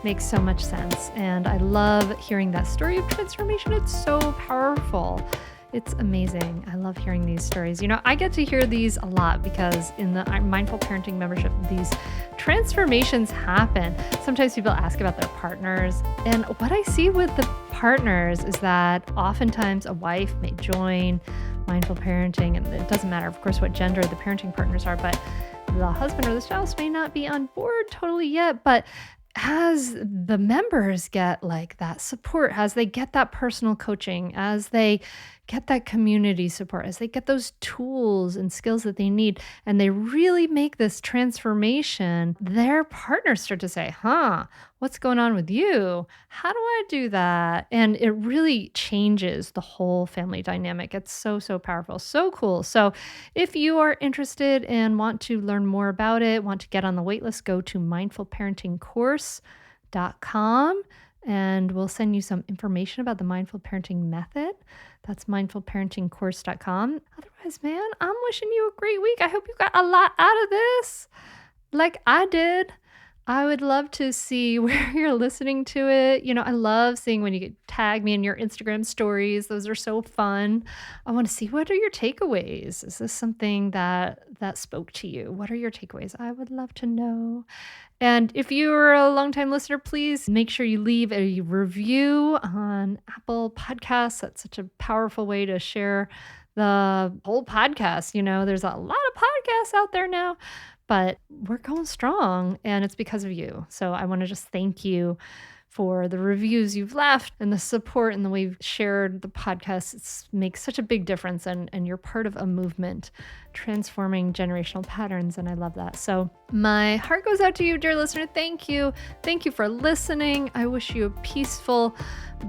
S2: Makes so much sense. And I love hearing that story of transformation. It's so powerful. It's amazing. I love hearing these stories. I get to hear these a lot because in the Mindful Parenting membership, these transformations happen. Sometimes people ask about their partners. And what I see with the partners is that oftentimes a wife may join mindful parenting, and it doesn't matter, of course, what gender the parenting partners are, but the husband or the spouse may not be on board totally yet. But as the members get like that support, as they get that personal coaching, as they get that community support, as they get those tools and skills that they need, and they really make this transformation, their partners start to say, what's going on with you? How do I do that? And it really changes the whole family dynamic. It's so, so powerful, so cool. So if you are interested and want to learn more about it, want to get on the waitlist, go to mindfulparentingcourse.com and we'll send you some information about the mindful parenting method. That's mindfulparentingcourse.com. Otherwise, man, I'm wishing you a great week. I hope you got a lot out of this, like I did. I would love to see where you're listening to it. I love seeing when you tag me in your Instagram stories. Those are so fun. I want to see, what are your takeaways? Is this something that spoke to you? What are your takeaways? I would love to know. And if you're a longtime listener, please make sure you leave a review on Apple Podcasts. That's such a powerful way to share the whole podcast. There's a lot of podcasts out there now, but we're going strong, and it's because of you. So I want to just thank you for the reviews you've left and the support and the way you've shared the podcast. It makes such a big difference, and you're part of a movement transforming generational patterns, and I love that. So my heart goes out to you, dear listener. Thank you. Thank you for listening. I wish you a peaceful,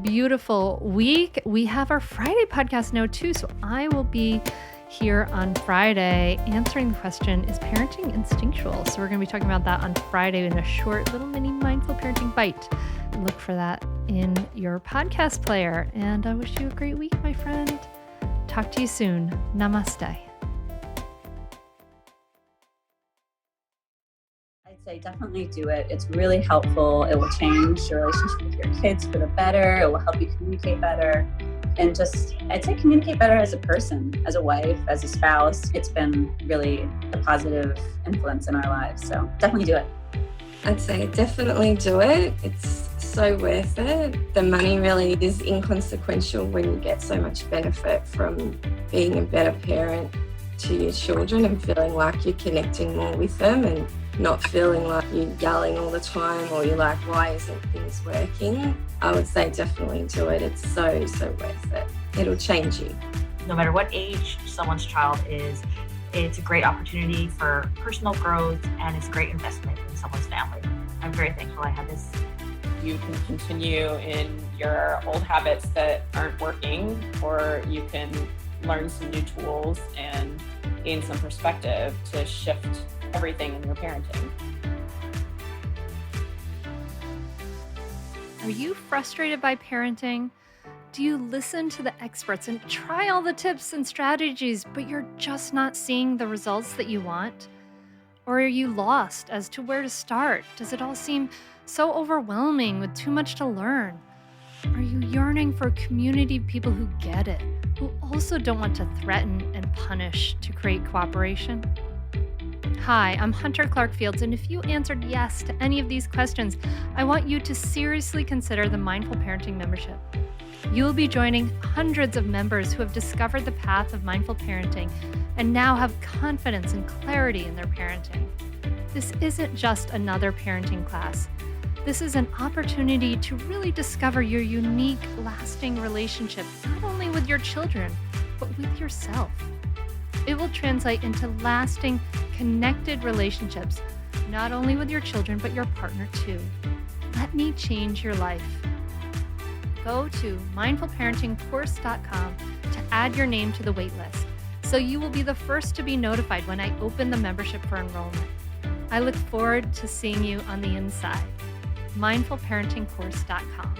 S2: beautiful week. We have our Friday podcast now too, so I will be here on Friday answering the question, is parenting instinctual? So we're going to be talking about that on Friday in a short little mini mindful parenting bite. Look for that in your podcast player. And I wish you a great week, my friend. Talk to you soon. Namaste.
S3: I'd say definitely do it. It's really helpful. It will change your relationship with your kids for the better. It will help you communicate better. And just, I'd say, communicate better as a person, as a wife, as a spouse. It's been really a positive influence in our lives. So definitely do it.
S4: I'd say definitely do it. It's so worth it. The money really is inconsequential when you get so much benefit from being a better parent to your children and feeling like you're connecting more with them and not feeling like you're yelling all the time or you're like, why isn't things working? I would say definitely do it. It's so, so worth it. It'll change you.
S5: No matter what age someone's child is, it's a great opportunity for personal growth, and it's a great investment in someone's family. I'm very thankful I had this.
S6: You can continue in your old habits that aren't working, or you can learn some new tools and gain some perspective to shift everything in your parenting.
S2: Are you frustrated by parenting? Do you listen to the experts and try all the tips and strategies, but you're just not seeing the results that you want? Or are you lost as to where to start? Does it all seem so overwhelming with too much to learn? Are you yearning for a community of people who get it, who also don't want to threaten and punish to create cooperation? Hi, I'm Hunter Clark-Fields, and if you answered yes to any of these questions, I want you to seriously consider the Mindful Parenting membership. You will be joining hundreds of members who have discovered the path of mindful parenting and now have confidence and clarity in their parenting. This isn't just another parenting class. This is an opportunity to really discover your unique, lasting relationship, not only with your children, but with yourself. It will translate into lasting, connected relationships, not only with your children, but your partner too. Let me change your life. go to mindfulparentingcourse.com to add your name to the waitlist, so you will be the first to be notified when I open the membership for enrollment. I look forward to seeing you on the inside. mindfulparentingcourse.com.